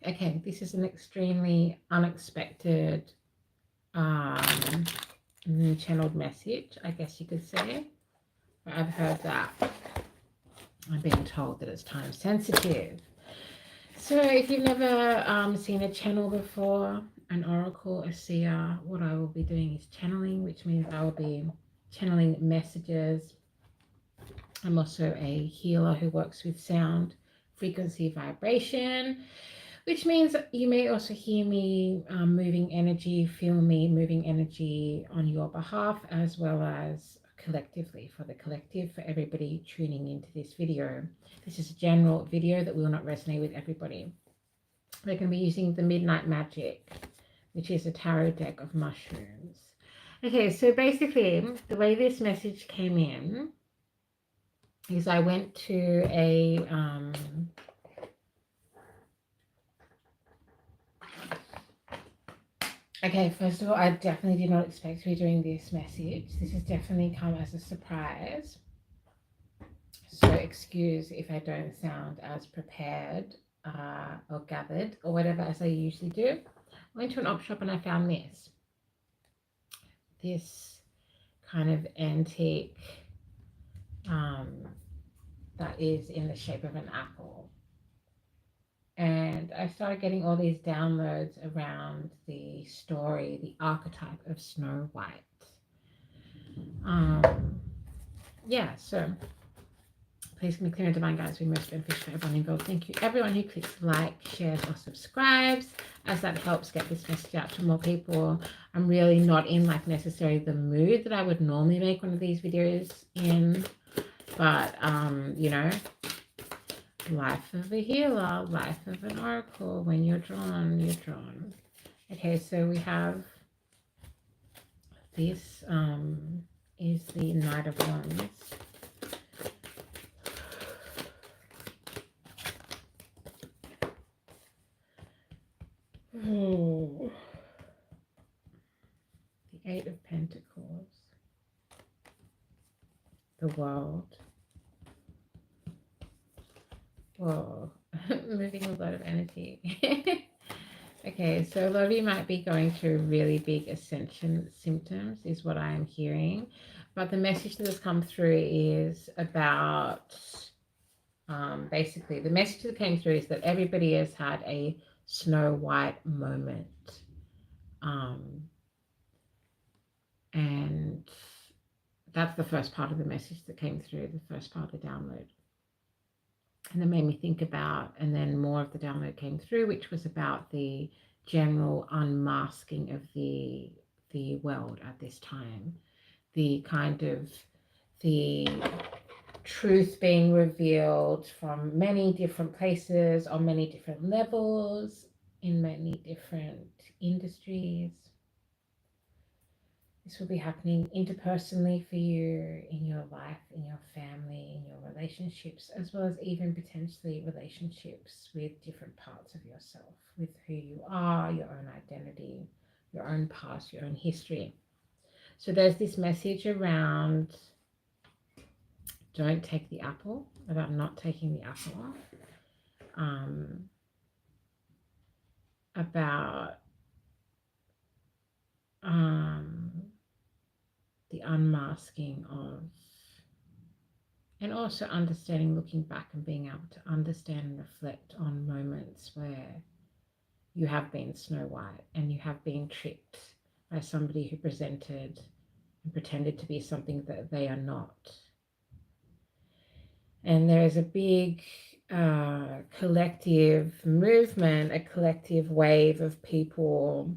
Okay, this is an extremely unexpected channeled message, I guess you could say. I've heard that. I'm being told that it's time sensitive. So if you've never seen a channel before, an oracle, a seer, what I will be doing is channeling, which means I will be channeling messages. I'm also a healer who works with sound, frequency, vibration, which means you may also hear me moving energy, feel me moving energy on your behalf, as well as collectively for the collective, for everybody tuning into this video. This is a general video that will not resonate with everybody. We're going to be using the Midnight Magic, which is a tarot deck of mushrooms. Okay, so basically the way this message came in is I went to a okay, first of all, I definitely did not expect to be doing this message. This has definitely come as a surprise. So excuse if I don't sound as prepared or gathered or whatever as I usually do. I went to an op shop and I found this. This kind of antique that is in the shape of an apple. And I started getting all these downloads around the story, the archetype of Snow White. Yeah, so please can be clear and divine guides be most beneficial for everyone involved. Thank you everyone who clicks like, shares or subscribes, as that helps get this message out to more people. I'm really not in like necessarily the mood that I would normally make one of these videos in, but you know, life of a healer, life of an oracle. When you're drawn, you're drawn. Okay, so we have this is the Knight of Wands. Oh. The Eight of Pentacles. The World. Whoa, moving a lot of energy. Okay, so a lot of you might be going through really big ascension symptoms is what I am hearing. But the message that has come through is about, basically, the message that came through is that everybody has had a Snow White moment. And that's the first part of the message that came through, the first part of the download. And it made me think about, and then more of the download came through, which was about the general unmasking of the world at this time. The kind of the truth being revealed from many different places, on many different levels, in many different industries. This will be happening interpersonally for you, in your life, in your family, in your relationships, as well as even potentially relationships with different parts of yourself, with who you are, your own identity, your own past, your own history. So there's this message around don't take the apple, about not taking the apple, about the unmasking of, and also understanding, looking back and being able to understand and reflect on moments where you have been Snow White and you have been tricked by somebody who presented and pretended to be something that they are not. And there is a big collective movement, a collective wave of people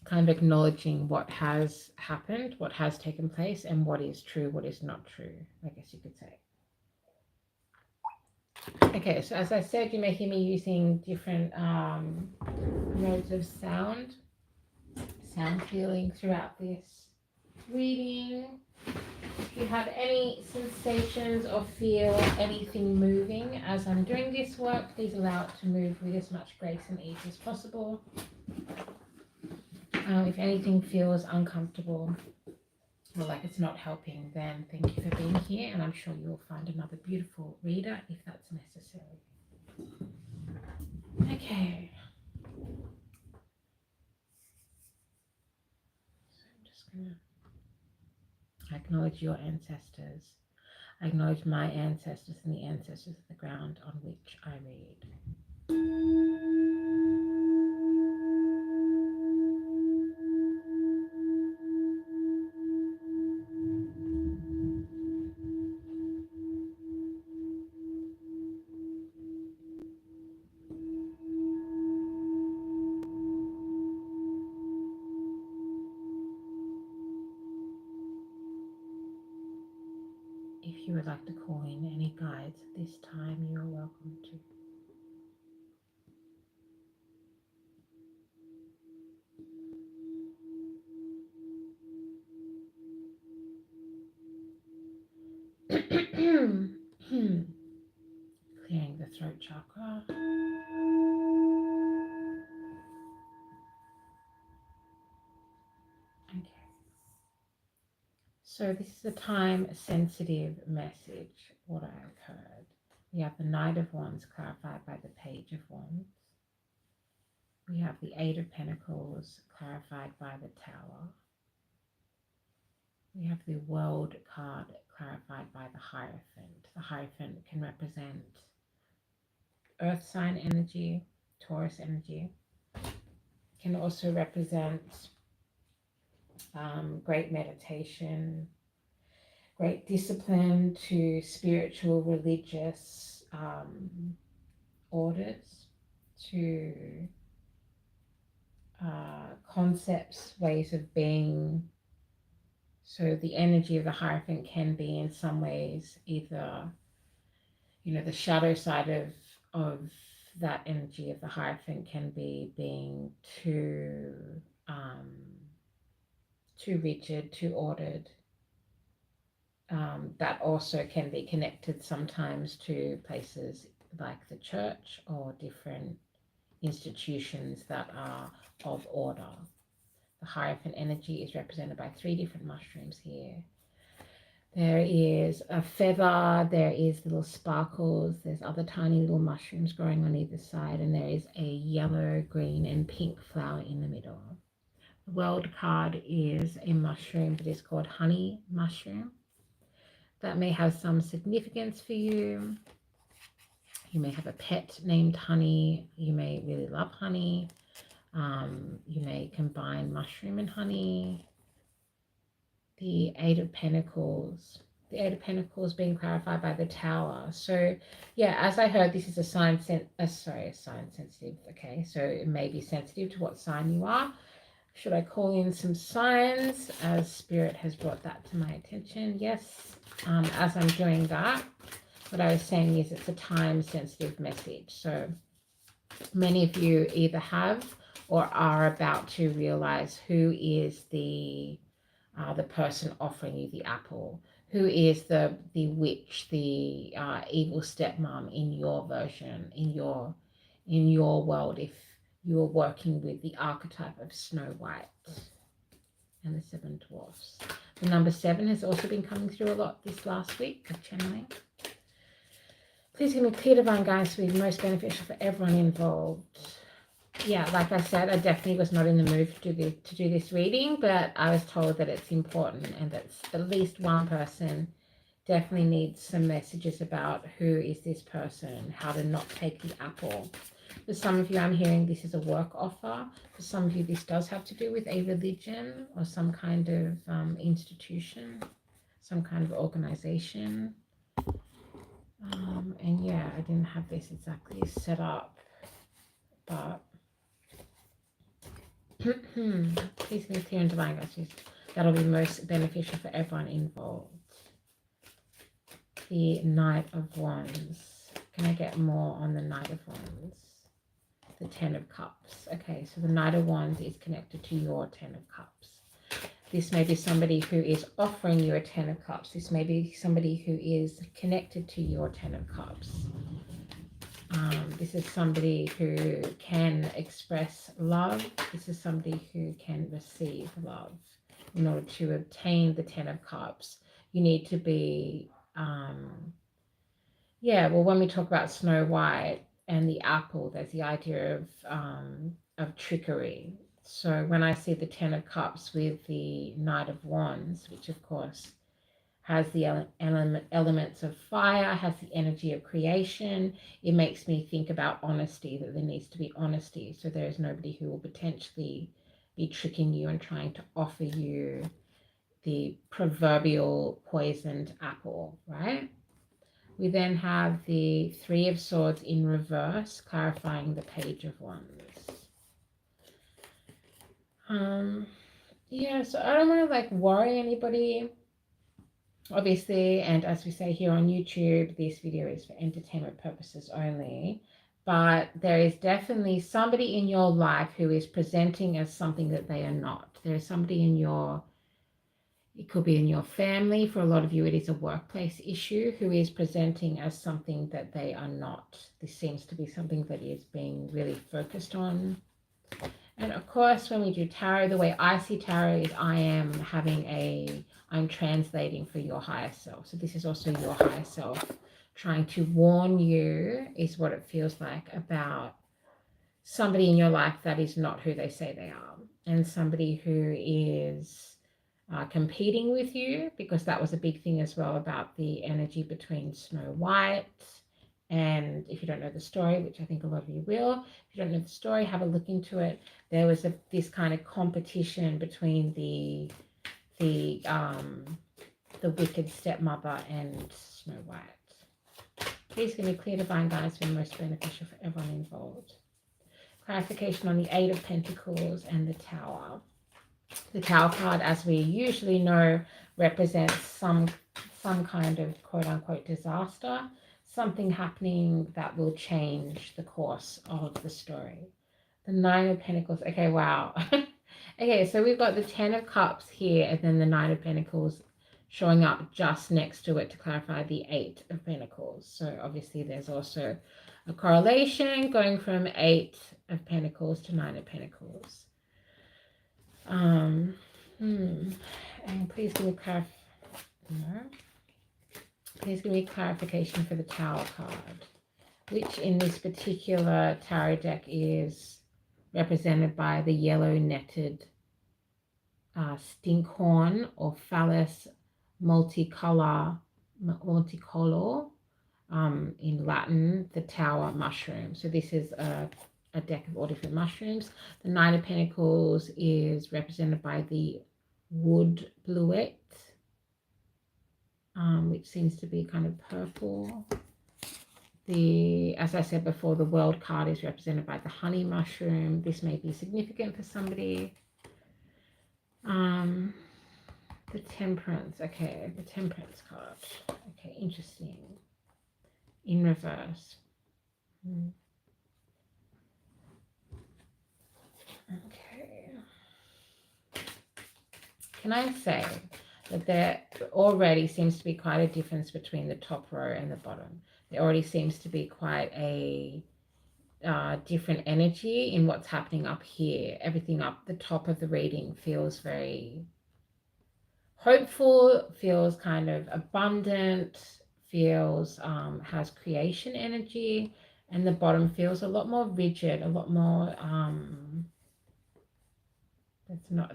kind of acknowledging what has happened, what has taken place, and what is true, what is not true, I guess you could say. Okay, so as I said, you may hear me using different modes of sound healing throughout this reading. If you have any sensations or feel anything moving as I'm doing this work, please allow it to move with as much grace and ease as possible. If anything feels uncomfortable or like it's not helping, then thank you for being here, and I'm sure you'll find another beautiful reader if that's necessary. Okay. So I'm just going to acknowledge your ancestors. I acknowledge my ancestors and the ancestors of the ground on which I read. If you would like to call in any guides at this time, you are welcome to. Clearing the throat chakra. Okay. So this is a time sensitive message, what I've heard. We have the Knight of Wands clarified by the Page of Wands. We have the Eight of Pentacles clarified by the Tower. We have the World card clarified by the Hierophant. The Hierophant can represent Earth sign energy, Taurus energy. Can also represent great meditation, great discipline to spiritual, religious orders, to concepts, ways of being. So the energy of the Hierophant can be in some ways either, the shadow side of that energy of the Hierophant can be being too rigid, too ordered. That also can be connected sometimes to places like the church or different institutions that are of order. The Hierophant energy is represented by 3 different mushrooms here. There is a feather, there is little sparkles, there's other tiny little mushrooms growing on either side, and there is a yellow, green, and pink flower in the middle. The World card is a mushroom that is called honey mushroom. That may have some significance for you. You may have a pet named Honey. You may really love honey. You may combine mushroom and honey. The Eight of Pentacles. The Eight of Pentacles being clarified by the Tower. So, yeah, as I heard, this is a sign sensitive. Okay, so it may be sensitive to what sign you are. Should I call in some signs as Spirit has brought that to my attention? Yes. As I'm doing that, what I was saying is it's a time-sensitive message. So many of you either have or are about to realize who is the person offering you the apple, who is the witch, the evil stepmom in your version, in your world, if you're working with the archetype of Snow White and the 7 dwarfs. The number 7 has also been coming through a lot this last week of channeling. Please give me clear divine guidance to be most beneficial for everyone involved. Yeah, like I said, I definitely was not in the mood to do this reading, but I was told that it's important and that at least one person definitely needs some messages about who is this person, how to not take the apple. For some of you, I'm hearing this is a work offer. For some of you, this does have to do with a religion or some kind of institution, some kind of organization. And yeah, I didn't have this exactly set up, but please be clear and divine guidance. That'll be most beneficial for everyone involved. The Knight of Wands. Can I get more on the Knight of Wands? The 10 of Cups. Okay, so the Knight of Wands is connected to your 10 of Cups. This may be somebody who is offering you a 10 of Cups. This may be somebody who is connected to your 10 of Cups. This is somebody who can express love. This is somebody who can receive love. In order to obtain the 10 of Cups, you need to be, when we talk about Snow White, and the apple, there's the idea of trickery. So when I see the Ten of Cups with the Knight of Wands, which of course has the elements of fire, has the energy of creation, it makes me think about honesty, that there needs to be honesty. So there is nobody who will potentially be tricking you and trying to offer you the proverbial poisoned apple, right? We then have the Three of Swords in reverse, clarifying the Page of Wands. Yeah, so I don't want to like worry anybody, obviously, and as we say here on YouTube, this video is for entertainment purposes only. But there is definitely somebody in your life who is presenting as something that they are not. There is somebody in your, it could be in your family. For a lot of you, it is a workplace issue, who is presenting as something that they are not. This seems to be something that is being really focused on. And of course, when we do tarot, the way I see tarot is I'm translating for your higher self. So this is also your higher self trying to warn you, is what it feels like, about somebody in your life that is not who they say they are, and somebody who is competing with you, because that was a big thing as well about the energy between Snow White. And if you don't know the story, which I think a lot of you will, if you don't know the story, have a look into it. There was this kind of competition between the wicked stepmother and Snow White. Please give me clear divine guidance for most beneficial for everyone involved. Clarification on the Eight of Pentacles and the Tower. The Tower card, as we usually know, represents some kind of quote-unquote disaster, something happening that will change the course of the story. The Nine of Pentacles. Okay, wow. Okay, so we've got the Ten of Cups here, and then the Nine of Pentacles showing up just next to it to clarify the Eight of Pentacles. So obviously there's also a correlation going from Eight of Pentacles to Nine of Pentacles. And please give me Please give me clarification for the Tower card, which in this particular tarot deck is represented by the yellow netted stinkhorn or phallus multicolor, in Latin, the tower mushroom. So this is a deck of all different mushrooms. The Nine of Pentacles is represented by the wood bluet, which seems to be kind of purple. As I said before, the World card is represented by the honey mushroom. This may be significant for somebody. The Temperance. Okay, the Temperance card. Okay, interesting. In reverse. Okay. Can I say that there already seems to be quite a difference between the top row and the bottom? There already seems to be quite a different energy in what's happening up here. Everything up the top of the reading feels very hopeful, feels kind of abundant, feels has creation energy, and the bottom feels a lot more rigid, a lot more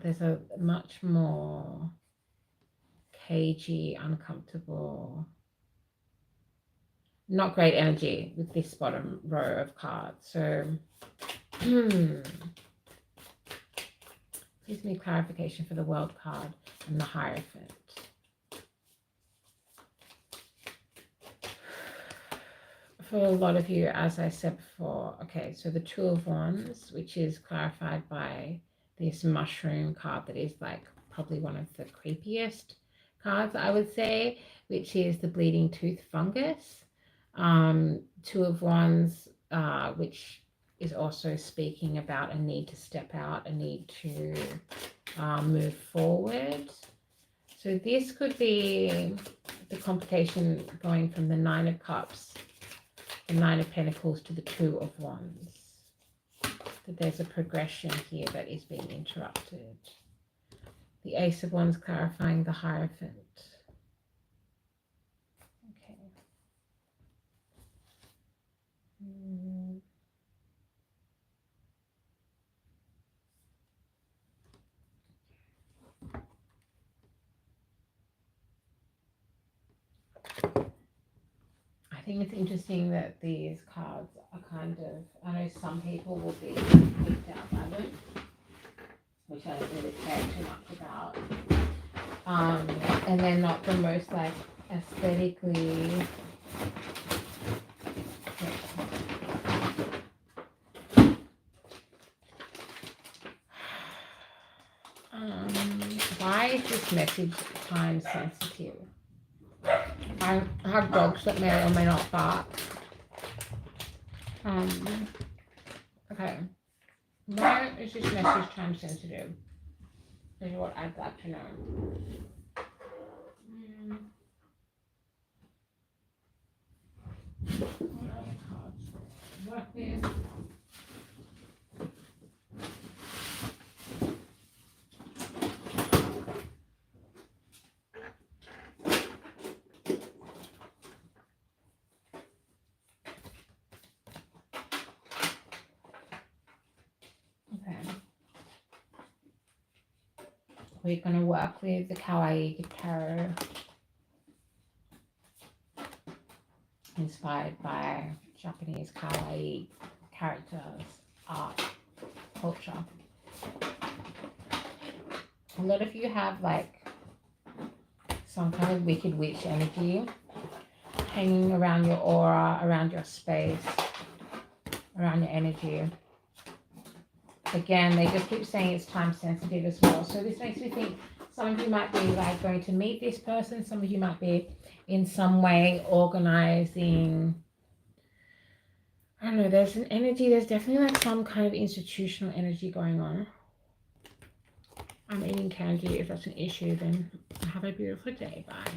there's a much more cagey, uncomfortable, not great energy with this bottom row of cards. So please need clarification for the World card and the Hierophant. For a lot of you, as I said before, okay, so the Two of Wands, which is clarified by this mushroom card that is like probably one of the creepiest cards, I would say, which is the bleeding tooth fungus. Two of Wands, which is also speaking about a need to step out, a need to move forward. So this could be the complication going from the Nine of Cups, the Nine of Pentacles to the Two of Wands. That there's a progression here that is being interrupted. The Ace of Wands clarifying the Hierophant. Okay. think it's interesting that these cards are kind of, I know some people will be freaked out by them, which I don't really care too much about. And they're not the most like aesthetically why is this message time sensitive? I have dogs that may or may not bark. Okay. Why is this message time sensitive? Is what I'd like to know. What other cards work with? We're going to work with the Kawaii Tarot, inspired by Japanese Kawaii characters, art, culture. A lot of you have like some kind of wicked witch energy hanging around your aura, around your space, around your energy. Again, they just keep saying it's time sensitive as well. So this makes me think some of you might be like going to meet this person. Some of you might be in some way organizing. I don't know, there's an energy. There's definitely like some kind of institutional energy going on. I'm eating candy. If that's an issue, then have a beautiful day. Bye.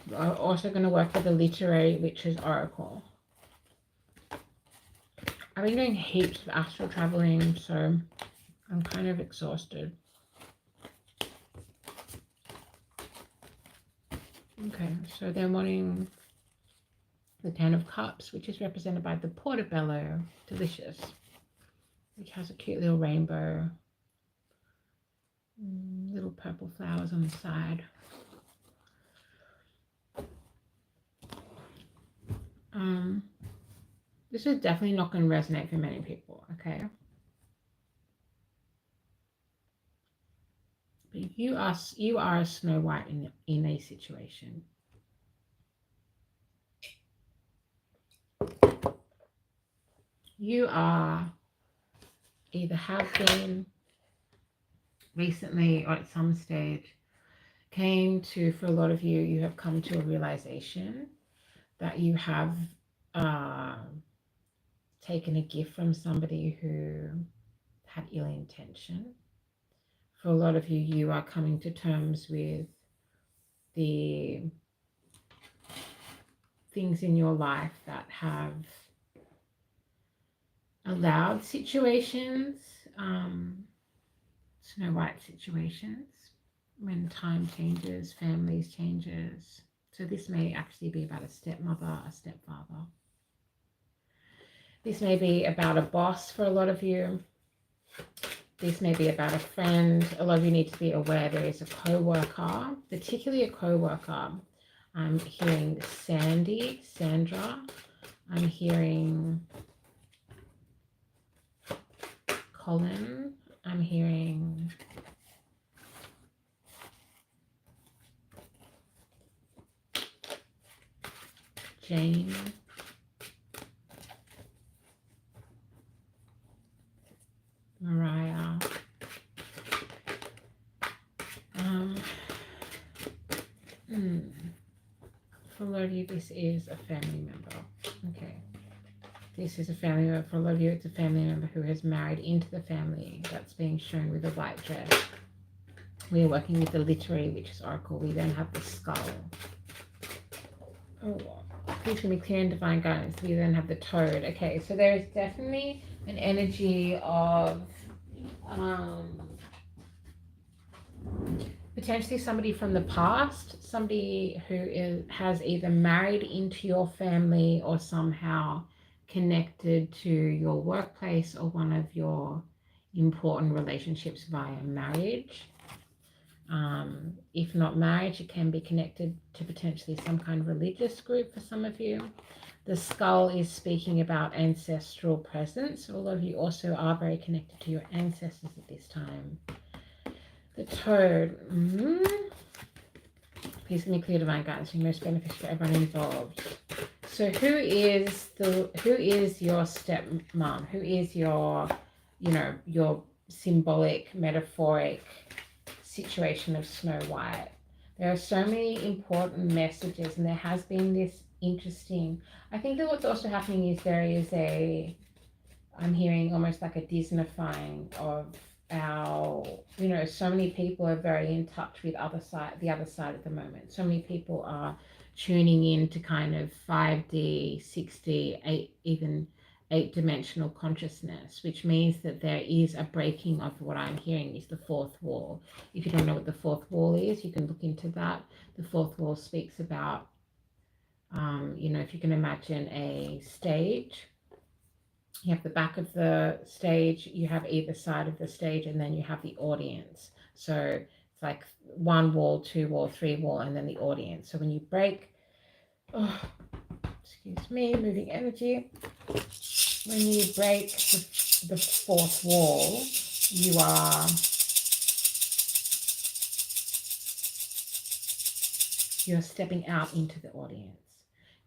We're also going to work with the Literary Witches Oracle. I've been doing heaps of astral traveling, so I'm kind of exhausted. Okay, so they're wanting the Ten of Cups, which is represented by the Portobello, delicious, which has a cute little rainbow, little purple flowers on the side. This is definitely not going to resonate for many people, okay? But you are a Snow White in a situation. You are either have been recently or at some stage for a lot of you, you have come to a realization that you have taken a gift from somebody who had ill intention. For a lot of you, you are coming to terms with the things in your life that have allowed situations, Snow White situations, when time changes, families changes. So this may actually be about a stepmother, a stepfather. This may be about a boss for a lot of you. This may be about a friend. A lot of you need to be aware there is a co-worker, particularly a co-worker. I'm hearing Sandra. I'm hearing Colin. I'm hearing Jane. Mariah. For a lot of you, this is a family member. Okay. This is a family member. For a lot of you, it's a family member who has married into the family. That's being shown with a white dress. We are working with the Literary Witches Oracle. We then have the Skull. Oh, please can be clear and divine guidance. We then have the Toad. Okay, so there is definitely an energy of potentially somebody from the past, somebody who has either married into your family or somehow connected to your workplace or one of your important relationships via marriage. If not marriage, it can be connected to potentially some kind of religious group for some of you. The skull is speaking about ancestral presence. A lot of you also are very connected to your ancestors at this time. The toad. Please give me clear divine guidance and most beneficial for everyone involved. So who is your stepmom? Who is your, your symbolic, metaphoric situation of Snow White? There are so many important messages, and there has been this interesting, I think that what's also happening is there is I'm hearing almost like a Disneyfying of our, so many people are very in touch with the other side at the moment. So many people are tuning in to kind of 5D, 6D, even 8-dimensional consciousness, which means that there is a breaking of what I'm hearing is the fourth wall. If you don't know what the fourth wall is, you can look into that. The fourth wall speaks about, if you can imagine a stage, you have the back of the stage, you have either side of the stage, and then you have the audience. So it's like 1 wall, 2 wall, 3 wall, and then the audience. So when you break, excuse me, moving energy. When you break the fourth wall, you're stepping out into the audience.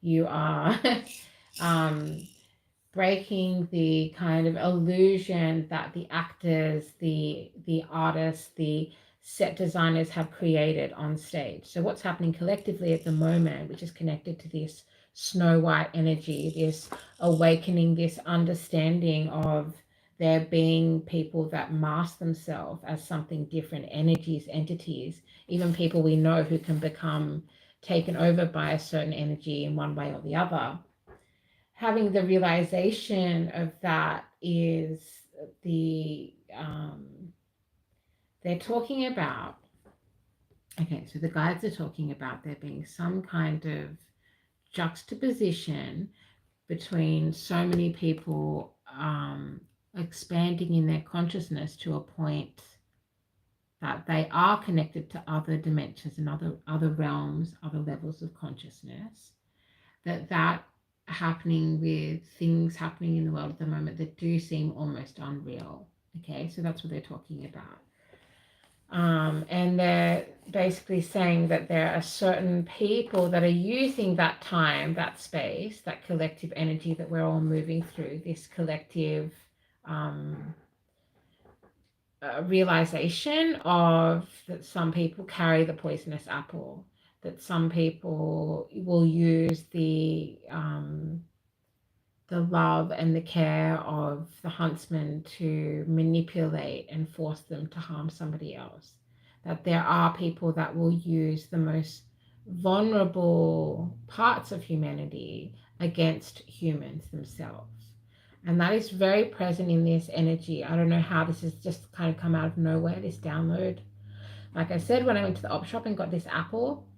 You are breaking the kind of illusion that the actors, the artists, the set designers have created on stage. So what's happening collectively at the moment, which is connected to this Snow White energy, this awakening, this understanding of there being people that mask themselves as something different, energies, entities, even people we know who can become taken over by a certain energy in one way or the other. Having the realization of that is they're talking about, okay, so the guides are talking about there being some kind of juxtaposition between so many people expanding in their consciousness to a point that they are connected to other dimensions and other realms, other levels of consciousness, that happening with things happening in the world at the moment that do seem almost unreal. Okay, so that's what they're talking about. And they're basically saying that there are certain people that are using that time, that space, that collective energy that we're all moving through, this collective realization of that some people carry the poisonous apple, that some people will use the love and the care of the huntsman to manipulate and force them to harm somebody else. That there are people that will use the most vulnerable parts of humanity against humans themselves. And that is very present in this energy. I don't know how this has just kind of come out of nowhere, this download. Like I said, when I went to the op shop and got this apple,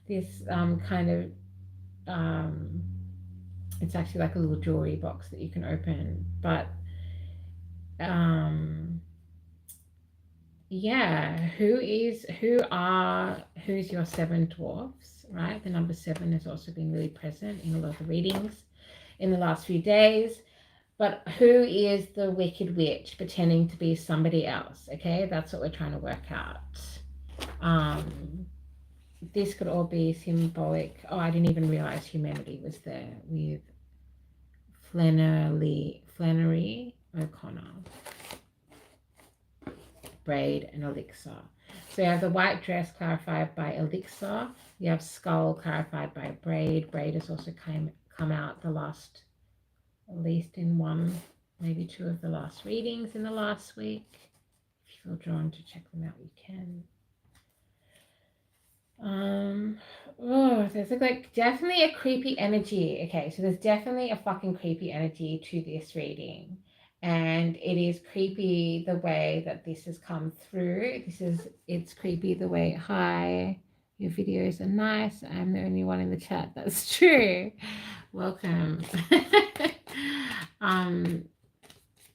this kind of it's actually like a little jewelry box that you can open, but yeah, who's your 7 dwarfs, right? The number 7 has also been really present in a lot of the readings in the last few days. But who is the wicked witch pretending to be somebody else? Okay, that's what we're trying to work out. This could all be symbolic. Oh, I didn't even realize humanity was there with Flannery O'Connor, Braid, and Elixir. So you have the white dress clarified by Elixir. You have skull clarified by Braid. Braid has also come out the last, at least in 1, maybe 2 of the last readings in the last week. If you feel drawn to check them out, you can. There's like definitely a creepy energy. Okay, so there's definitely a fucking creepy energy to this reading, and it is creepy the way that this has come through. It's creepy the way, hi, your videos are nice, I'm the only one in the chat, that's true, welcome.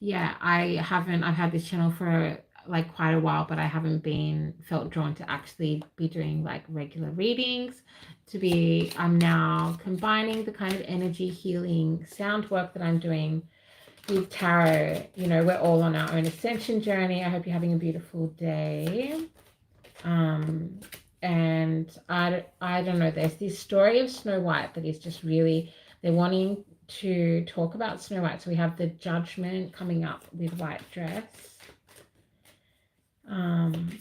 Yeah, I've had this channel for like quite a while, but I haven't felt drawn to actually be doing like regular readings. I'm now combining the kind of energy healing sound work that I'm doing with tarot. You know, we're all on our own ascension journey. I hope you're having a beautiful day. And I don't know, there's this story of Snow White that is just really, they're wanting to talk about Snow White. So we have the Judgment coming up with white dress. Can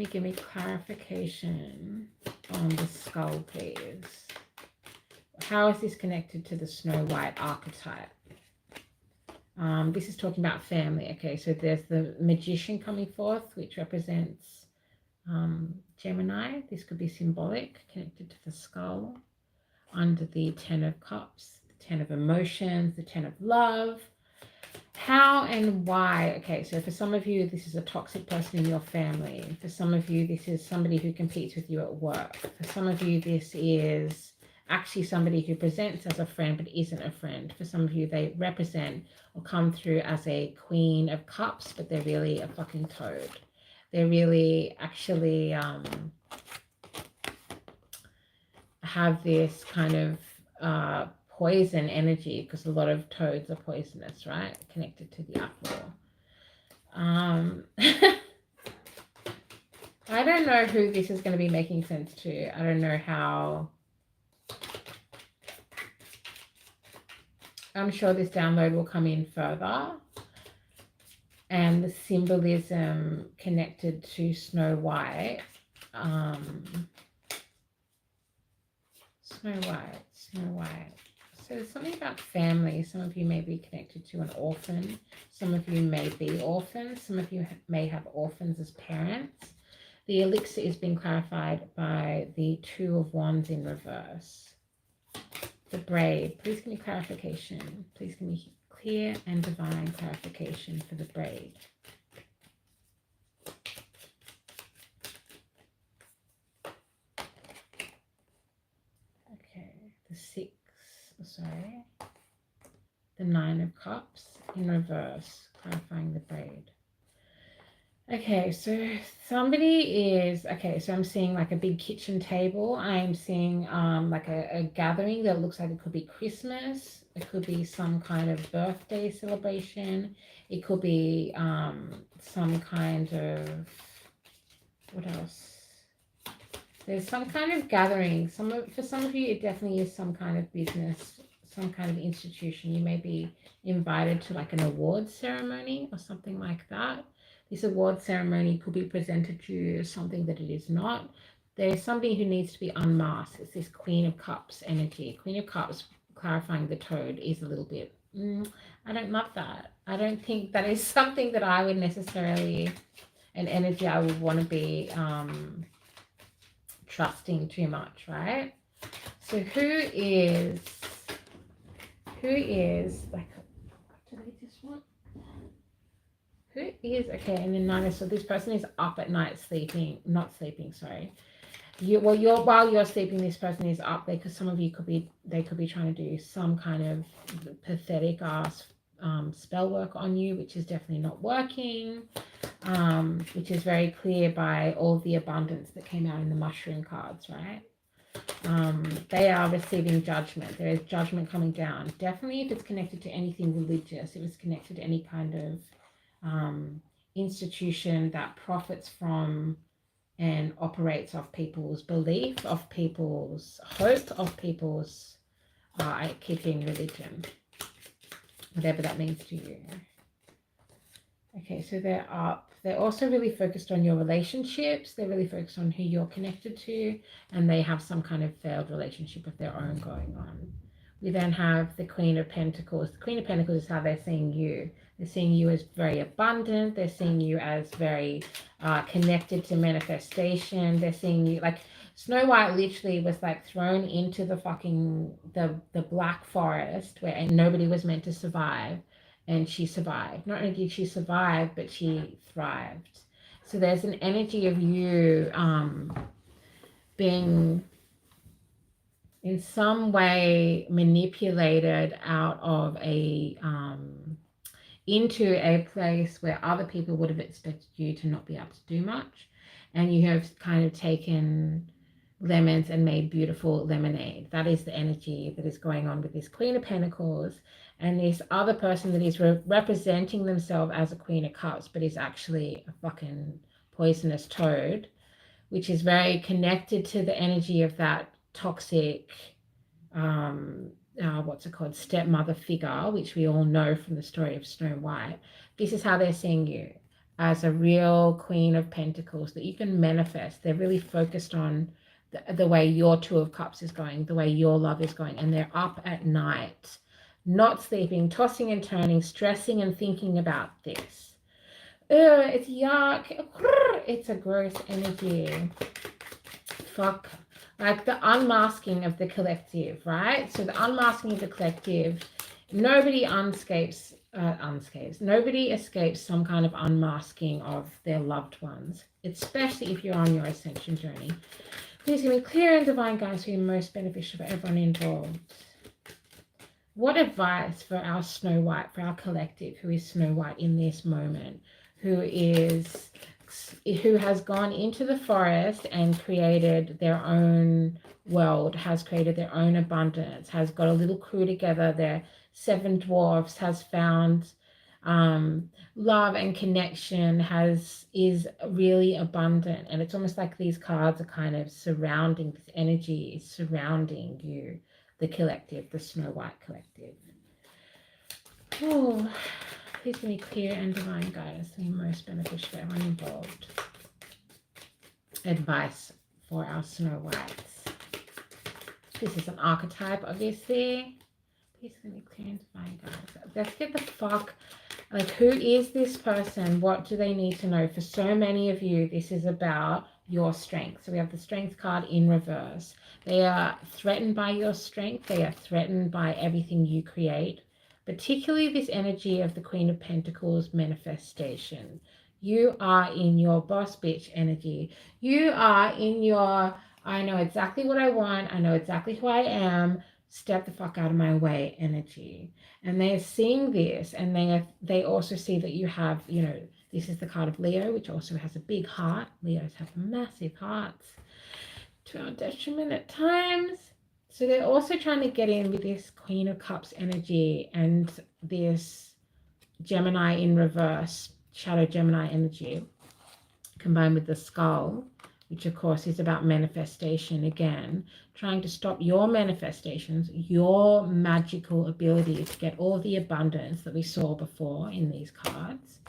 you give me clarification on the skull, please? How is this connected to the Snow White archetype? This is talking about family. Okay, so there's the Magician coming forth, which represents Gemini. This could be symbolic, connected to the skull. Under the 10 of Cups, the 10 of Emotions, the 10 of Love. How and why? Okay, so for some of you, this is a toxic person in your family. For some of you, this is somebody who competes with you at work. For some of you, this is actually somebody who presents as a friend but isn't a friend. For some of you, they represent or come through as a Queen of Cups, but they're really a fucking toad. They're really actually have this kind of poison energy, because a lot of toads are poisonous, right? Connected to the apple. I don't know who this is going to be making sense to. I don't know how. I'm sure this download will come in further. And the symbolism connected to Snow White. Snow White. So there's something about family. Some of you may be connected to an orphan. Some of you may be orphans. Some of you may have orphans as parents. The elixir is being clarified by the Two of Wands in reverse. The braid. Please give me clarification. Please give me clear and divine clarification for the braid. Okay. The 9 of Cups in reverse, clarifying the braid. Okay, so somebody is, okay, so I'm seeing like a big kitchen table. I'm seeing like a gathering that looks like it could be Christmas. It could be some kind of birthday celebration. It could be some kind of, what else? There's some kind of gathering. For some of you, it definitely is some kind of business, some kind of institution. You may be invited to like an award ceremony or something like that. This award ceremony could be presented to you as something that it is not. There's somebody who needs to be unmasked. It's this Queen of Cups energy. Queen of Cups, clarifying the toad, is a little bit, I don't love that. I don't think that is something that I would necessarily, an energy I would want to be trusting too much, right? So who is like, did I just want? Who is, okay, and then 9, so this person is up at night not sleeping, sorry. While you're sleeping, this person is up there, because some of you could be trying to do some kind of pathetic ass spell work on you, which is definitely not working, which is very clear by all the abundance that came out in the mushroom cards, right? They are receiving judgment. There is judgment coming down. Definitely if it's connected to anything religious, if it's connected to any kind of institution that profits from and operates off people's belief, of people's hope, of people's I keep hearing religion, whatever that means to you. Okay, so they're up. They're also really focused on your relationships. They're really focused on who you're connected to, and they have some kind of failed relationship of their own going on. We then have the Queen of Pentacles. The Queen of Pentacles is how they're seeing you. They're seeing you as very abundant. They're seeing you as very connected to manifestation. They're seeing you like Snow White literally was like thrown into the fucking the black forest where nobody was meant to survive, and she survived. Not only did she survive, but she thrived. So there's an energy of you being in some way manipulated out of a into a place where other people would have expected you to not be able to do much, and you have kind of taken lemons and made beautiful lemonade. That is the energy that is going on with this Queen of Pentacles and this other person that is representing themselves as a Queen of Cups, but is actually a fucking poisonous toad, which is very connected to the energy of that toxic, what's it called, stepmother figure, which we all know from the story of Snow White. This is how they're seeing you, as a real Queen of Pentacles that you can manifest. They're really focused on the way your Two of Cups is going, the way your love is going, and they're up at night, not sleeping, tossing and turning, stressing and thinking about this. It's yuck. It's a gross energy. Fuck. Like the unmasking of the collective, right? So the unmasking of the collective, nobody nobody escapes some kind of unmasking of their loved ones, especially if you're on your ascension journey. Please give me clear and divine guidance to be most beneficial for everyone involved. What advice for our Snow White, for our collective who is Snow White in this moment, who has gone into the forest and created their own world, has created their own abundance, has got a little crew together, their 7 dwarfs, has found love and connection, is really abundant. And it's almost like these cards are kind of surrounding, this energy is surrounding you, the collective, the Snow White collective. Oh, please give me clear and divine guidance to be most beneficial for everyone involved. Advice for our Snow Whites. This is an archetype, obviously. Please give me clear and divine guidance. Let's get the fuck. Like, who is this person? What do they need to know? For so many of you, this is about your strength. So we have the Strength card in reverse. They are threatened by your strength. They are threatened by everything you create, particularly this energy of the Queen of Pentacles manifestation. You are in your boss bitch energy. You are in your, I know exactly what I want. I know exactly who I am. Step the fuck out of my way energy. And they're seeing this, and they also see that you have, you know, this is the card of Leo, which also has a big heart. Leos have massive hearts, to our detriment at times. So they're also trying to get in with this Queen of Cups energy and this Gemini in reverse, shadow Gemini energy, combined with the skull, which of course is about manifestation again, trying to stop your manifestations, your magical ability to get all the abundance that we saw before in these cards,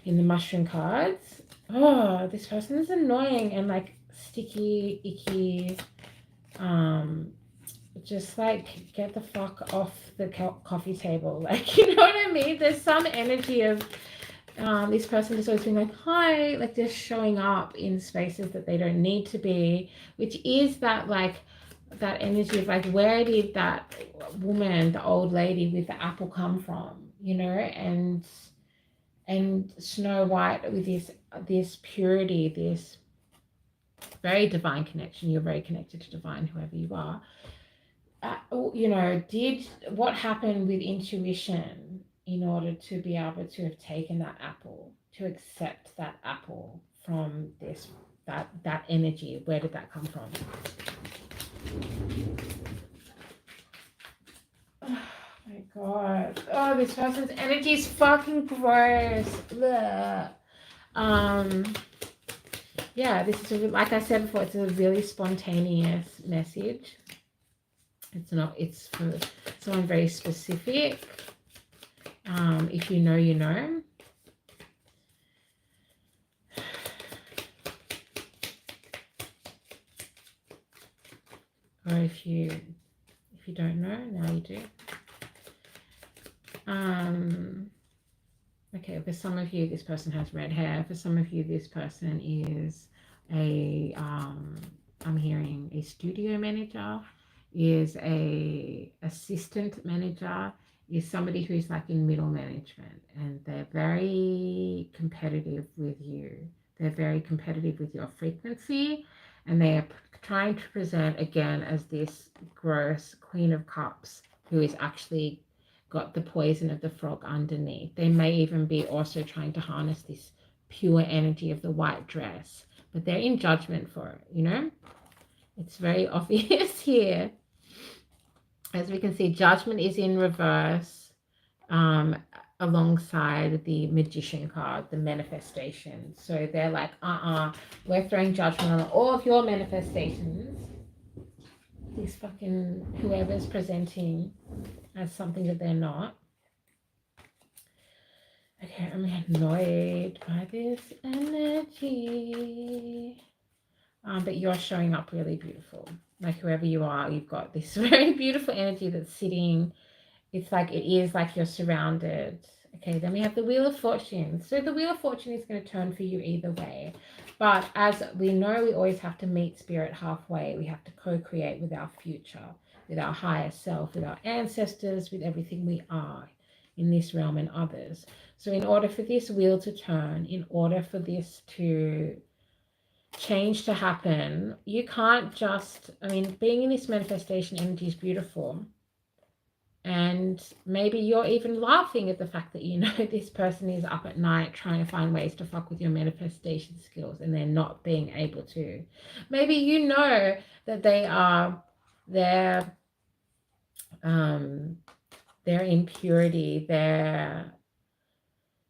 in the mushroom cards. Oh, this person is annoying and like sticky, icky, just like get the fuck off the coffee table. Like, you know what I mean? There's some energy of this person is always being like, hi, like just showing up in spaces that they don't need to be, which is that like that energy of like, where did that woman, the old lady with the apple come from, you know? And Snow White with this purity, this very divine connection. You're very connected to divine, whoever you are. You know, what happened with intuition in order to be able to have taken that apple, to accept that apple from this, that energy? Where did that come from? Oh my god. Oh, this person's energy is fucking gross. Ugh. Yeah, this is like I said before, it's a really spontaneous message. It's not, it's for someone very specific. If you know, you know. Or if you don't know, now you do. Okay, for some of you, this person has red hair. For some of you, this person is a, I'm hearing a studio manager, is a assistant manager, is somebody who's like in middle management, and they're very competitive with you. They're very competitive with your frequency, and they are trying to present again as this gross Queen of Cups who is actually got the poison of the frog underneath. They may even be also trying to harness this pure energy of the white dress, but they're in judgment for it, you know? It's very obvious here. As we can see, judgment is in reverse, um, alongside the magician card, the manifestation. So they're like, we're throwing judgment on all of your manifestations. This fucking whoever's presenting as something that they're not. Okay, I'm annoyed by this energy. But you're showing up really beautiful. Like whoever you are, you've got this very beautiful energy that's sitting. It's like it is like you're surrounded. Okay, then we have the Wheel of Fortune. So the Wheel of Fortune is going to turn for you either way. But as we know, we always have to meet spirit halfway. We have to co-create with our future, with our higher self, with our ancestors, with everything we are in this realm and others. So in order for this wheel to turn, in order for this to change to happen, you can't just, I mean, being in this manifestation energy is beautiful. And maybe you're even laughing at the fact that you know this person is up at night trying to find ways to fuck with your manifestation skills and they're not being able to. Maybe you know that their impurity, their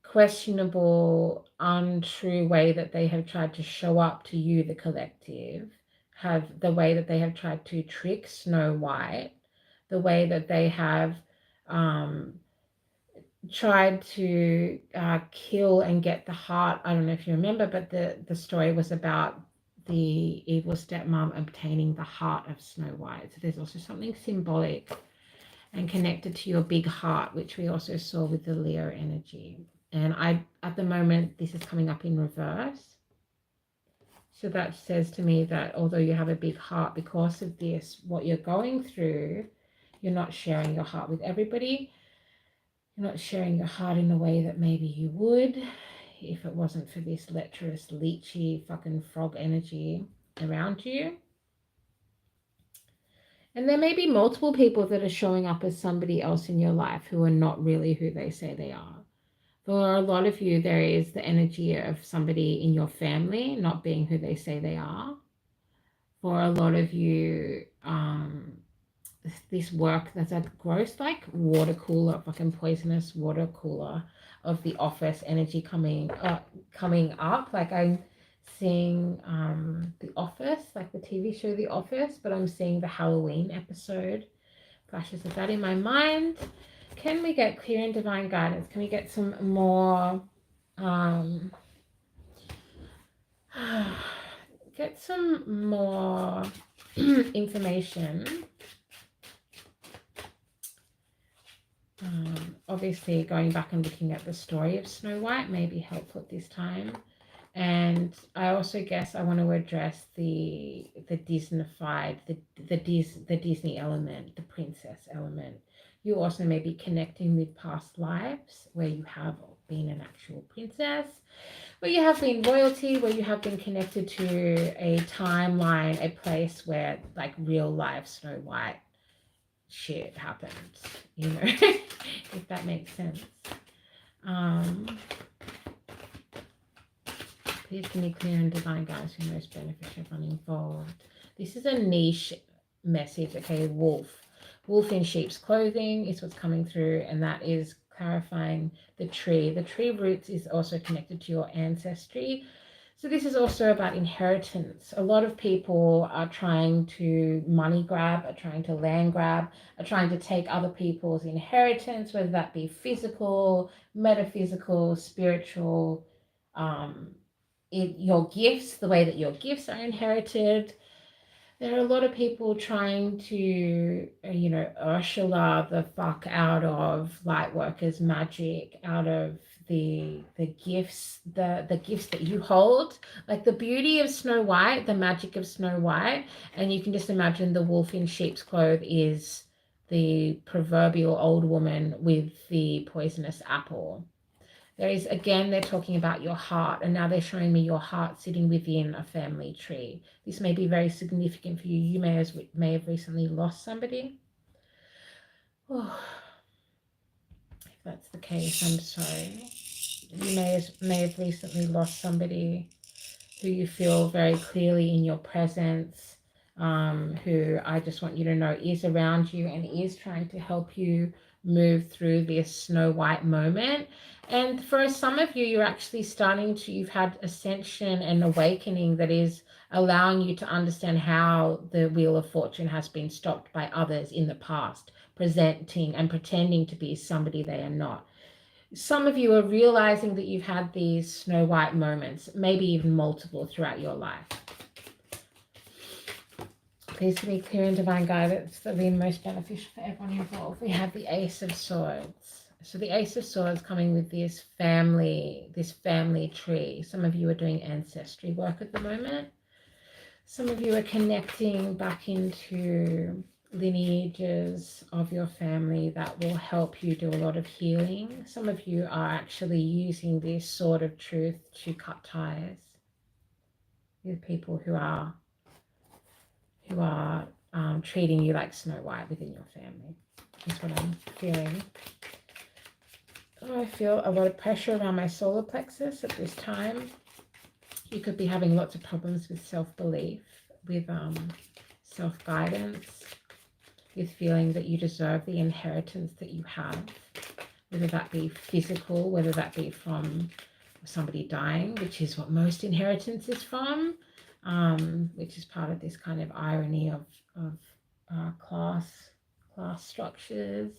questionable, untrue way that they have tried to show up to you, the collective, have the way that they have tried to trick Snow White, the way that they have tried to kill and get the heart. I don't know if you remember, but the story was about the evil stepmom obtaining the heart of Snow White. So there's also something symbolic and connected to your big heart, which we also saw with the Leo energy. And at the moment, this is coming up in reverse. So that says to me that although you have a big heart, because of this, what you're going through, you're not sharing your heart with everybody. You're not sharing your heart in a way that maybe you would if it wasn't for this lecherous, leechy, fucking frog energy around you. And there may be multiple people that are showing up as somebody else in your life who are not really who they say they are. For a lot of you, there is the energy of somebody in your family not being who they say they are. For a lot of you, this work that's a gross like water cooler, fucking poisonous water cooler of the office energy coming up. Like I'm seeing The Office, like the TV show The Office, but I'm seeing the Halloween episode. Flashes of that in my mind. Can we get clear and divine guidance? Can we get some more get some more information? Obviously going back and looking at the story of Snow White may be helpful at this time. And I also guess I want to address the Disneyfied, the Disney element, the princess element. You also may be connecting with past lives where you have been an actual princess, where you have been royalty, where you have been connected to a timeline, a place where like real life Snow White shit happened, you know, if that makes sense. Please give me clear and divine guidance for most beneficial if uninvolved. This is a niche message, okay? Wolf in sheep's clothing is what's coming through, and that is clarifying the tree. The tree roots is also connected to your ancestry. So this is also about inheritance. A lot of people are trying to money grab, are trying to land grab, are trying to take other people's inheritance, whether that be physical, metaphysical, spiritual, your gifts, the way that your gifts are inherited. There are a lot of people trying to, Ursula the fuck out of Lightworkers magic, out of the gifts, the gifts that you hold, like the beauty of Snow White, the magic of Snow White. And you can just imagine the wolf in sheep's cloth is the proverbial old woman with the poisonous apple. There is, again, they're talking about your heart, and now they're showing me your heart sitting within a family tree. This may be very significant for you. You may have recently lost somebody. Oh. that's the case, I'm sorry. You may have recently lost somebody who you feel very clearly in your presence, who I just want you to know is around you and is trying to help you move through this Snow White moment. And for some of you, you're actually you've had ascension and awakening that is allowing you to understand how the Wheel of Fortune has been stopped by others in the past, presenting and pretending to be somebody they are not. Some of you are realizing that you've had these Snow White moments, maybe even multiple throughout your life. Please give me clear and divine guidance that will be most beneficial for everyone involved. We have the Ace of Swords. So the Ace of Swords coming with this family tree. Some of you are doing ancestry work at the moment. Some of you are connecting back into lineages of your family that will help you do a lot of healing. Some of you are actually using this sword of truth to cut ties with people who are treating you like Snow White within your family. That's what I'm feeling. Oh, I feel a lot of pressure around my solar plexus at this time. You could be having lots of problems with self-belief, with self-guidance, with feeling that you deserve the inheritance that you have, whether that be physical, whether that be from somebody dying, which is what most inheritance is from, which is part of this kind of irony of class structures.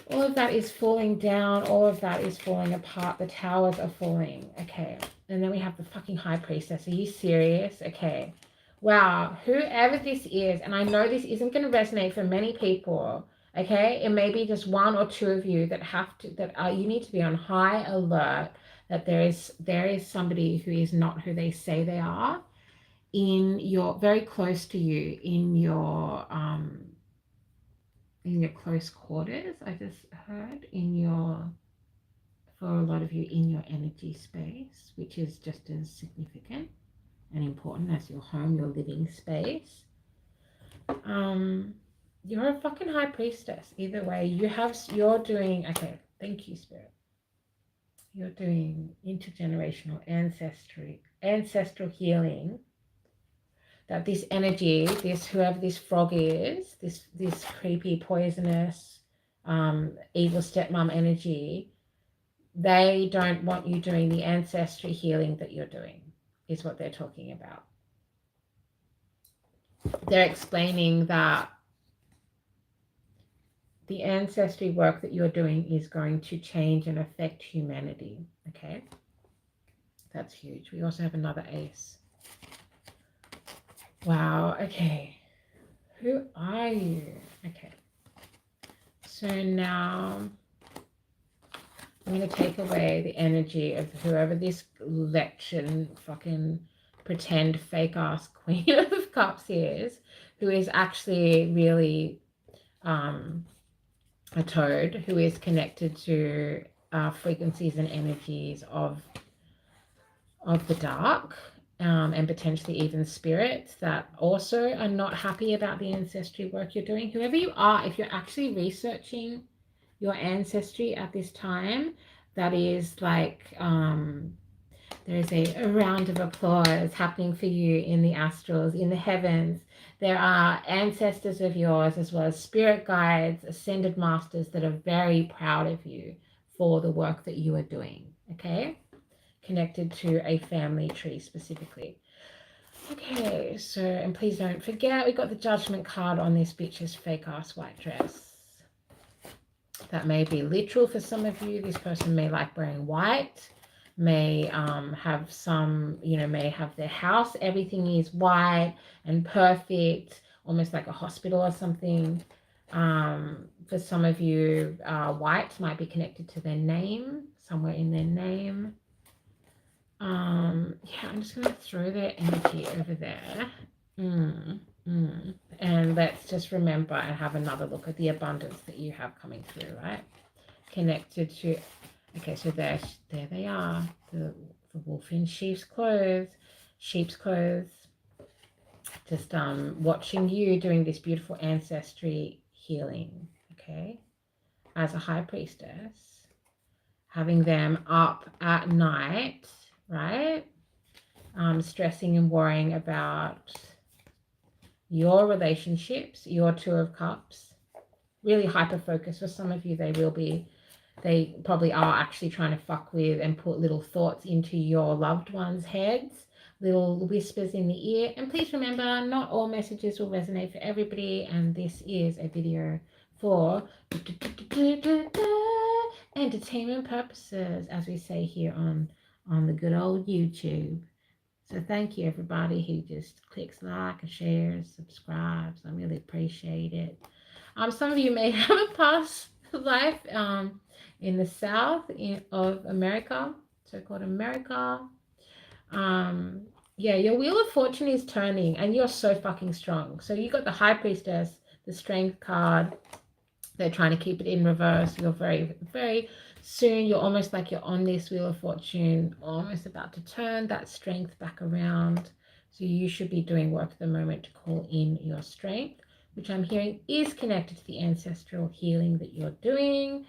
All of that is falling down. All of that is falling apart. The towers are falling. Okay. And then we have the fucking High Priestess. Are you serious? Okay. Wow. Whoever this is, and I know this isn't going to resonate for many people. Okay. It may be just one or two of you that you need to be on high alert that there is somebody who is not who they say they are very close to you in your close quarters. I just heard for a lot of you in your energy space, which is just as significant and important as your home, your living space. You're a fucking High Priestess. Either way, you're doing, okay, thank you, Spirit. You're doing intergenerational ancestral healing. That this energy, whoever this frog is, this creepy, poisonous, evil stepmom energy, they don't want you doing the ancestry healing that you're doing, is what they're talking about. They're explaining that the ancestry work that you're doing is going to change and affect humanity. Okay, that's huge. We also have another ace. Wow. Okay, who are you? Okay, so now I'm going to take away the energy of whoever this lechen fucking pretend fake ass Queen of Cups is, who is actually really a toad, who is connected to frequencies and energies of the dark, and potentially even spirits that also are not happy about the ancestry work you're doing. Whoever you are, if you're actually researching your ancestry at this time, that is like there is a round of applause happening for you in the astrals, in the heavens. There are ancestors of yours as well as spirit guides, ascended masters that are very proud of you for the work that you are doing. Okay, connected to a family tree specifically. Okay, so, and please don't forget, we got the Judgment card on this bitch's fake ass white dress. That may be literal for some of you. This person may like wearing white, may have some, may have their house, everything is white and perfect, almost like a hospital or something. For some of you, white might be connected to their name, somewhere in their name. Yeah, I'm just going to throw their energy over there. And let's just remember and have another look at the abundance that you have coming through, right? Connected to, okay, so there they are, the wolf in sheep's clothes, just watching you doing this beautiful ancestry healing. Okay, as a high priestess, having them up at night, right? Stressing and worrying about your relationships, your Two of Cups, really hyper focused. For some of you, they probably are actually trying to fuck with and put little thoughts into your loved ones' heads, little whispers in the ear. And please remember, not all messages will resonate for everybody, and this is a video for entertainment purposes, as we say here on the good old YouTube. So thank you everybody who just clicks like and shares, subscribes. I really appreciate it. Some of you may have a past life in the south of America, so-called America. Yeah, your wheel of fortune is turning and you're so fucking strong. So you got the high priestess, the strength card. They're trying to keep it in reverse. You're very, very soon, you're almost like you're on this wheel of fortune, almost about to turn that strength back around. So you should be doing work at the moment to call in your strength, which I'm hearing is connected to the ancestral healing that you're doing.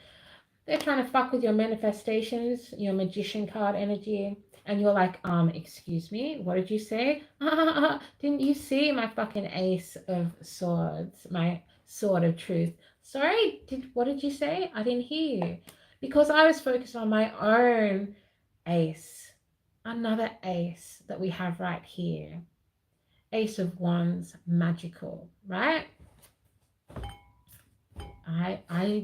They're trying to fuck with your manifestations, your magician card energy. And you're like, excuse me, what did you say? Didn't you see my fucking ace of swords, my sword of truth? Sorry, what did you say? I didn't hear you. Because I was focused on my own ace, another ace that we have right here. Ace of Wands, magical, right? I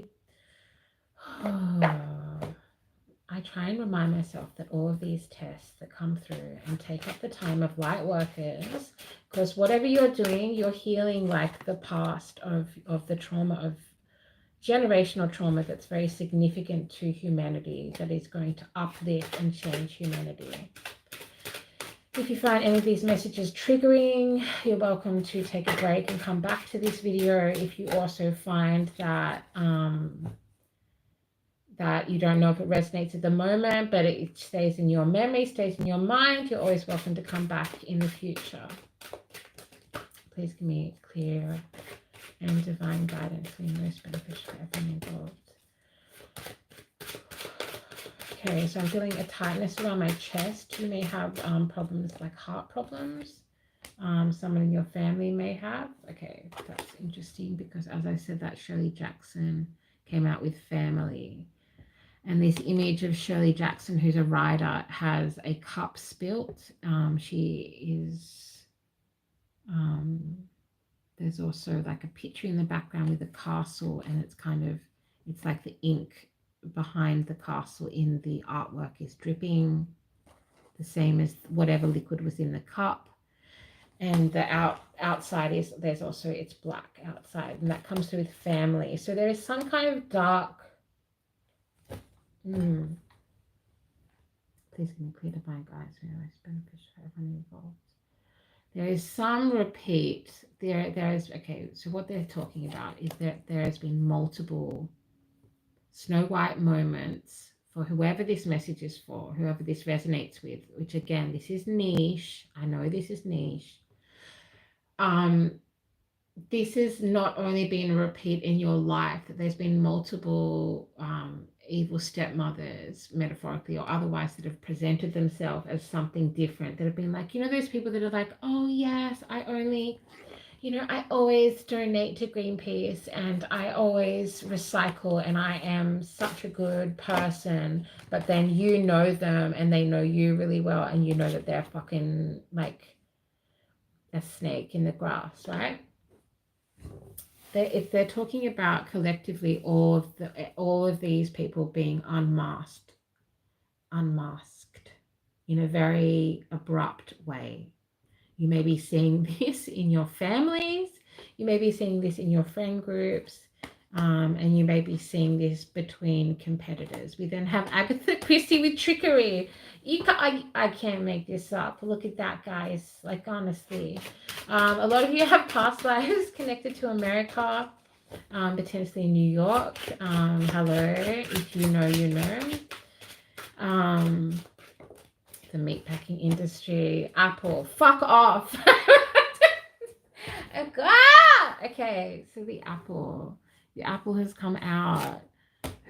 try and remind myself that all of these tests that come through and take up the time of light workers, because whatever you're doing, you're healing like the past of the trauma, of generational trauma that's very significant to humanity, that is going to uplift and change humanity. If you find any of these messages triggering, you're welcome to take a break and come back to this video. If you also find that that you don't know if it resonates at the moment, but it stays in your memory, stays in your mind, you're always welcome to come back in the future. Please give me clear and divine guidance for the most beneficial for everyone involved. Okay, so I'm feeling a tightness around my chest. You may have problems like heart problems. Someone in your family may have. Okay, that's interesting because as I said, that Shirley Jackson came out with family. And this image of Shirley Jackson, who's a writer, has a cup spilt. She is, there's also like a picture in the background with a castle, and it's like the ink behind the castle in the artwork is dripping, the same as whatever liquid was in the cup. And the outside is, there's also, it's black outside, and that comes through with family. So there is some kind of dark, please give me clear divine guidance, really beneficial for everyone involved. There is some repeat. There is, okay, so what they're talking about is that there has been multiple Snow White moments for whoever this message is for, whoever this resonates with, which again, this is niche. I know this is niche. This has not only been a repeat in your life, that there's been multiple evil stepmothers, metaphorically or otherwise, that have presented themselves as something different, that have been like, you know, those people that are like, oh yes, I always donate to Greenpeace and I always recycle and I am such a good person, but then you know them and they know you really well and you know that they're fucking like a snake in the grass, right? If they're talking about collectively all of these people being unmasked in a very abrupt way. You may be seeing this in your families, you may be seeing this in your friend groups, and you may be seeing this between competitors. We then have Agatha Christie with trickery. I can't make this up. Look at that, guys. Like, honestly. A lot of you have past lives connected to America, potentially New York. Hello, if you know, you know. The meatpacking industry. Apple. Fuck off. Okay, so the apple has come out.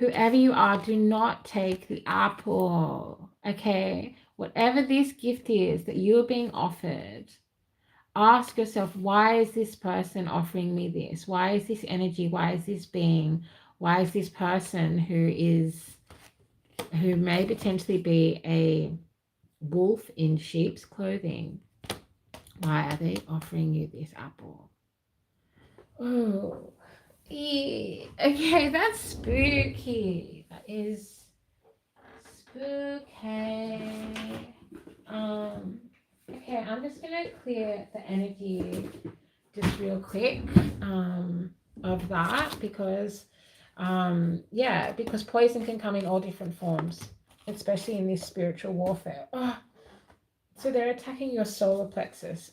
Whoever you are, do not take the apple, okay? Whatever this gift is that you're being offered, ask yourself, why is this person offering me this? Why is this energy? Why is this being? Why is this person who may potentially be a wolf in sheep's clothing? Why are they offering you this apple? Oh, yeah. Okay, that's spooky. That is spooky. Okay, I'm just gonna clear the energy just real quick of that because because poison can come in all different forms, especially in this spiritual warfare. Oh, so they're attacking your solar plexus.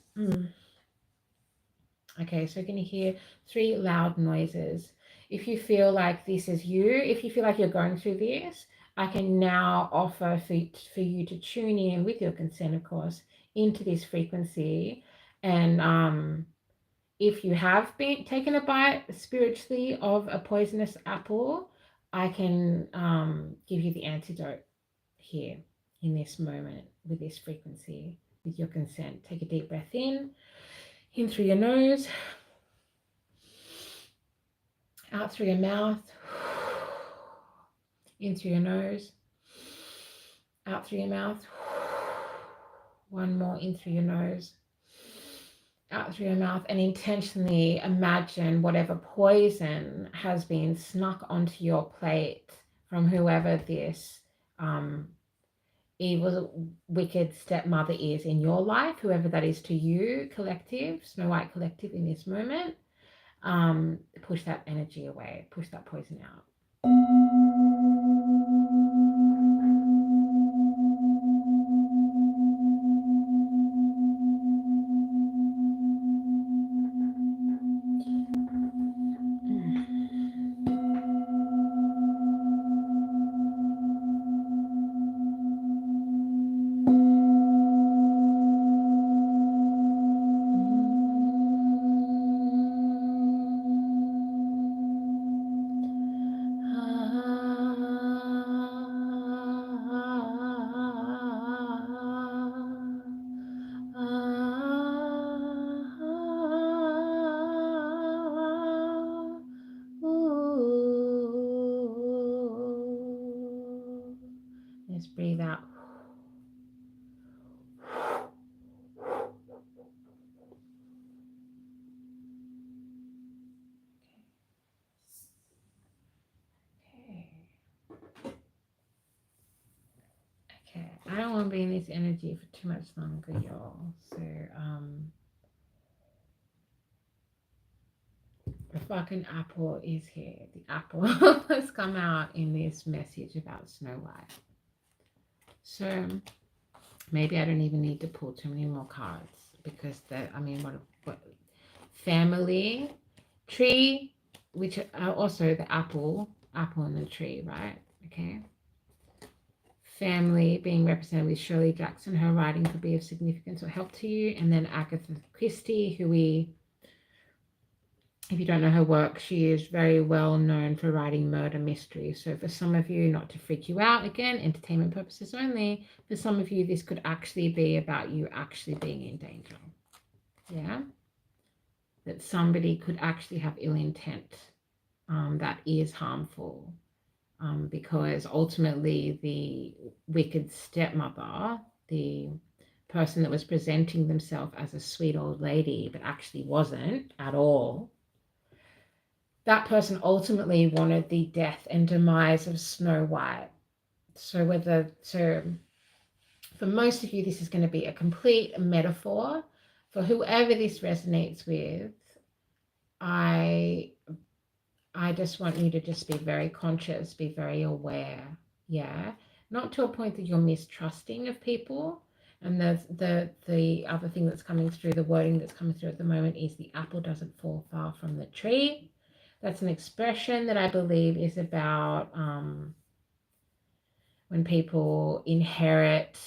Okay, so you're going to hear 3 loud noises. If you feel like this is you, if you feel like you're going through this, I can now offer for you to tune in with your consent, of course, into this frequency. And if you have been taken a bite spiritually of a poisonous apple, I can give you the antidote here in this moment with this frequency, with your consent. Take a deep breath in through your nose, out through your mouth, in through your nose, out through your mouth. One more, in through your nose, out through your mouth, and intentionally imagine whatever poison has been snuck onto your plate from whoever this evil, wicked stepmother is in your life, whoever that is to you, collective, Snow White collective in this moment. Push that energy away, push that poison out. Let's breathe out. Okay, I don't want to be in this energy for too much longer, y'all. So, the fucking apple is here. The apple has come out in this message about Snow White. So, maybe I don't even need to pull too many more cards because what family, tree, which are also the apple in the tree, right? Okay. Family being represented with Shirley Jackson. Her writing could be of significance or help to you. And then Agatha Christie, who if you don't know her work, she is very well known for writing murder mysteries. So for some of you, not to freak you out, again, entertainment purposes only, for some of you, this could actually be about you actually being in danger. Yeah? That somebody could actually have ill intent that is harmful. Because ultimately the wicked stepmother, the person that was presenting themselves as a sweet old lady but actually wasn't at all, that person ultimately wanted the death and demise of Snow White. So for most of you, this is going to be a complete metaphor. For whoever this resonates with, I just want you to just be very conscious, be very aware, yeah? Not to a point that you're mistrusting of people. And the other thing that's coming through, the wording that's coming through at the moment is the apple doesn't fall far from the tree. That's an expression that I believe is about when people inherit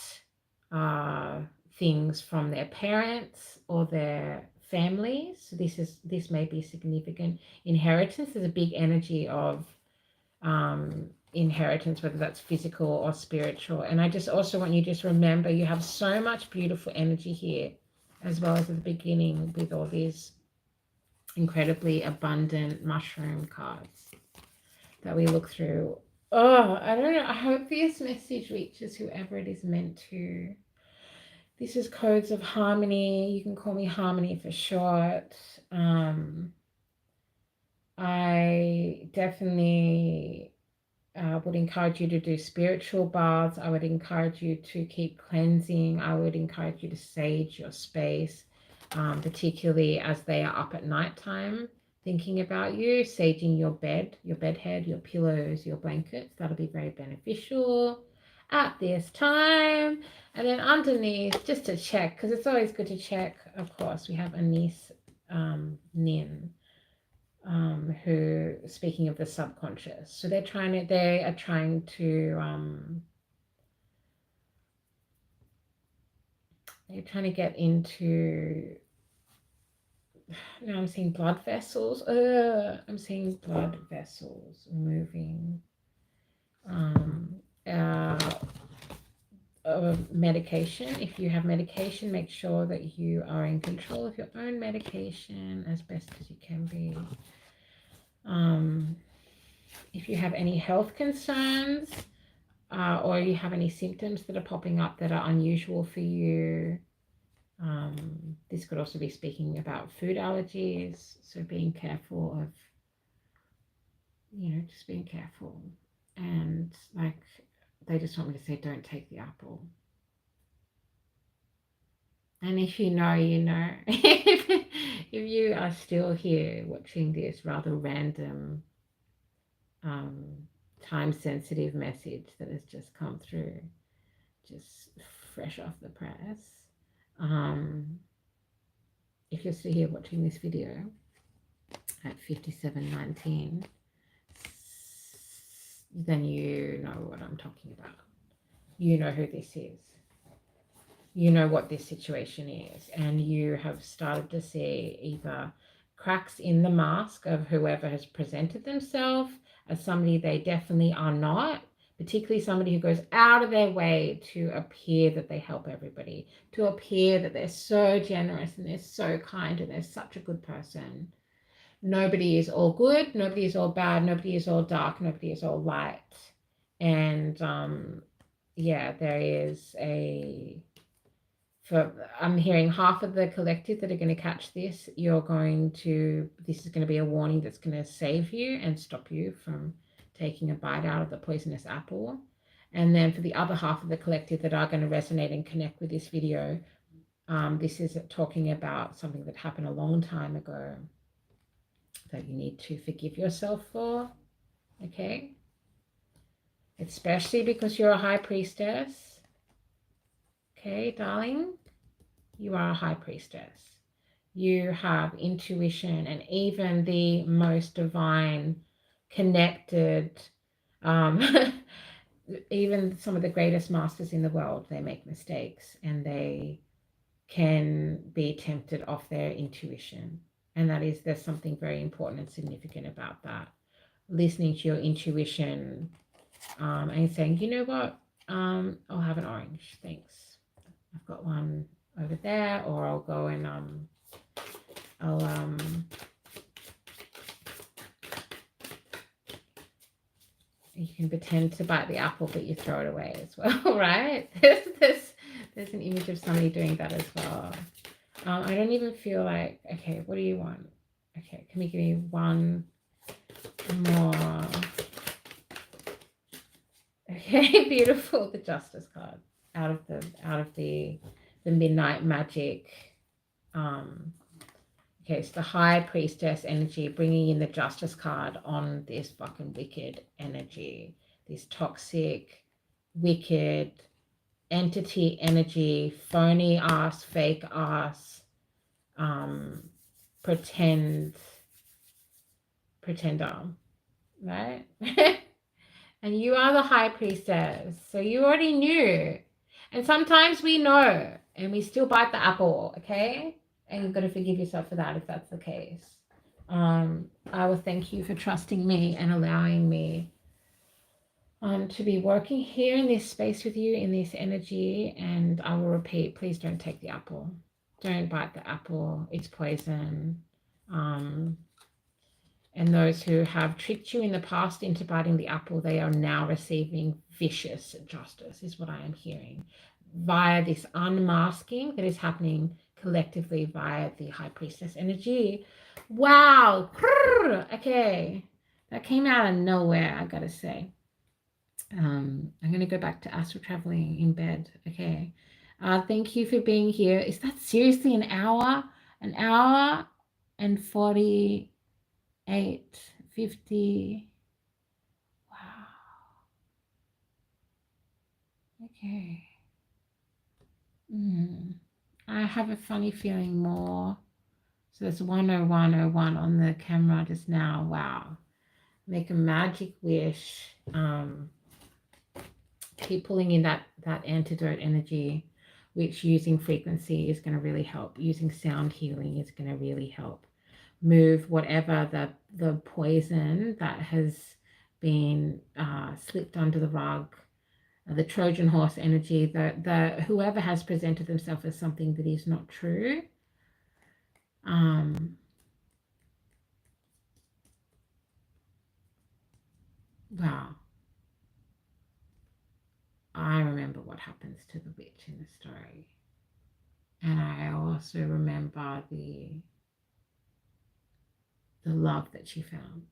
things from their parents or their families. So this may be significant inheritance. There's a big energy of inheritance, whether that's physical or spiritual. And I just also want you to just remember you have so much beautiful energy here, as well as at the beginning with all these incredibly abundant mushroom cards that we look through. Oh, I don't know. I hope this message reaches whoever it is meant to. This is Codes of Harmony. You can call me Harmony for short. I definitely would encourage you to do spiritual baths. I would encourage you to keep cleansing. I would encourage you to sage your space, particularly as they are up at nighttime thinking about you, saging your bed, your bed head, your pillows, your blankets. That'll be very beneficial at this time. And then underneath, just to check, because it's always good to check, of course, we have Anise Nin, who, speaking of the subconscious, so they are trying to get into, now I'm seeing blood vessels. I'm seeing blood vessels moving. Medication. If you have medication, make sure that you are in control of your own medication as best as you can be. If you have any health concerns, or you have any symptoms that are popping up that are unusual for you, this could also be speaking about food allergies, so being careful of, just being careful. And like, they just want me to say, don't take the apple. And if you know, you know. If you are still here watching this rather random, time-sensitive message that has just come through, just fresh off the press, if you're still here watching this video at 57:19, then you know what I'm talking about. You know who this is. You know what this situation is, and you have started to see either cracks in the mask of whoever has presented themselves as somebody they definitely are not, particularly somebody who goes out of their way to appear that they help everybody, to appear that they're so generous and they're so kind and they're such a good person. Nobody is all good, nobody is all bad, nobody is all dark, nobody is all light. And yeah, there is I'm hearing half of the collective that are going to catch this. This is going to be a warning that's going to save you and stop you from taking a bite out of the poisonous apple. And then for the other half of the collective that are going to resonate and connect with this video, this is talking about something that happened a long time ago that you need to forgive yourself for, okay? Especially because you're a high priestess. Okay, darling, you are a high priestess. You have intuition, and even the most divine, connected, even some of the greatest masters in the world, they make mistakes and they can be tempted off their intuition. And there's something very important and significant about that. Listening to your intuition, and saying, you know what, I'll have an orange, thanks. I've got one over there, or I'll go and you can pretend to bite the apple, but you throw it away as well, right? There's an image of somebody doing that as well. I don't even feel like, okay, what do you want? Okay, can we give me one more? Okay, beautiful. The Justice card out of the Midnight Magic. Okay, it's the High Priestess energy, bringing in the Justice card on this fucking wicked energy, this toxic, wicked entity energy, phony ass, fake ass, pretender, right? And you are the High Priestess, so you already knew. And sometimes we know, and we still bite the apple, okay? And you've got to forgive yourself for that if that's the case. I will thank you for trusting me and allowing me to be working here in this space with you, in this energy. And I will repeat, please don't take the apple. Don't bite the apple. It's poison. And those who have tricked you in the past into biting the apple, they are now receiving vicious justice, is what I am hearing, via this unmasking that is happening collectively via the High Priestess energy. Wow. Okay. That came out of nowhere, I gotta say. I'm going to go back to astral traveling in bed. Okay. Thank you for being here. Is that seriously an hour? An hour and 48, 50. Wow. Okay. I have a funny feeling more. So there's 10101 on the camera just now. Wow. Make a magic wish. Keep pulling in that antidote energy, which using frequency is going to really help. Using sound healing is going to really help move whatever the poison that has been slipped under the rug, the Trojan horse energy, the whoever has presented themselves as something that is not true. Wow. I remember what happens to the witch in the story. And I also remember the love that she found,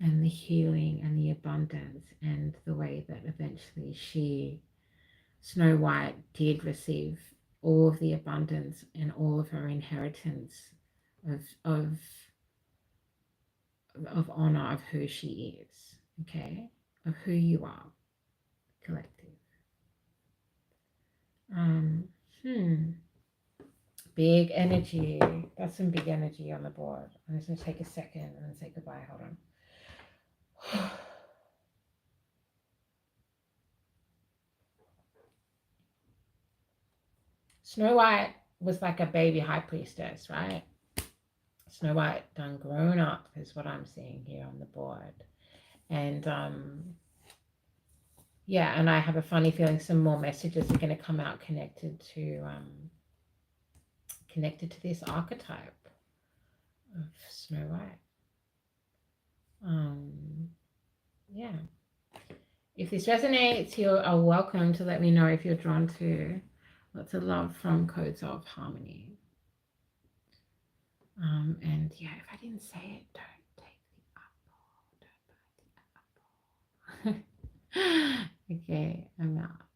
and the healing and the abundance, and the way that eventually Snow White, did receive all of the abundance and all of her inheritance of honor of who she is, okay, of who you are, collective. Big energy. That's some big energy on the board. I'm just going to take a second and then say goodbye. Hold on. Snow White was like a baby high priestess, right? Snow White done grown up is what I'm seeing here on the board. And yeah, and I have a funny feeling some more messages are going to come out connected to this archetype of Snow White. Yeah. If this resonates, you are welcome to let me know if you're drawn to. Lots of love from Codes of Harmony. And yeah, if I didn't say it, don't take the apple. Don't bite the apple. Okay, I'm out.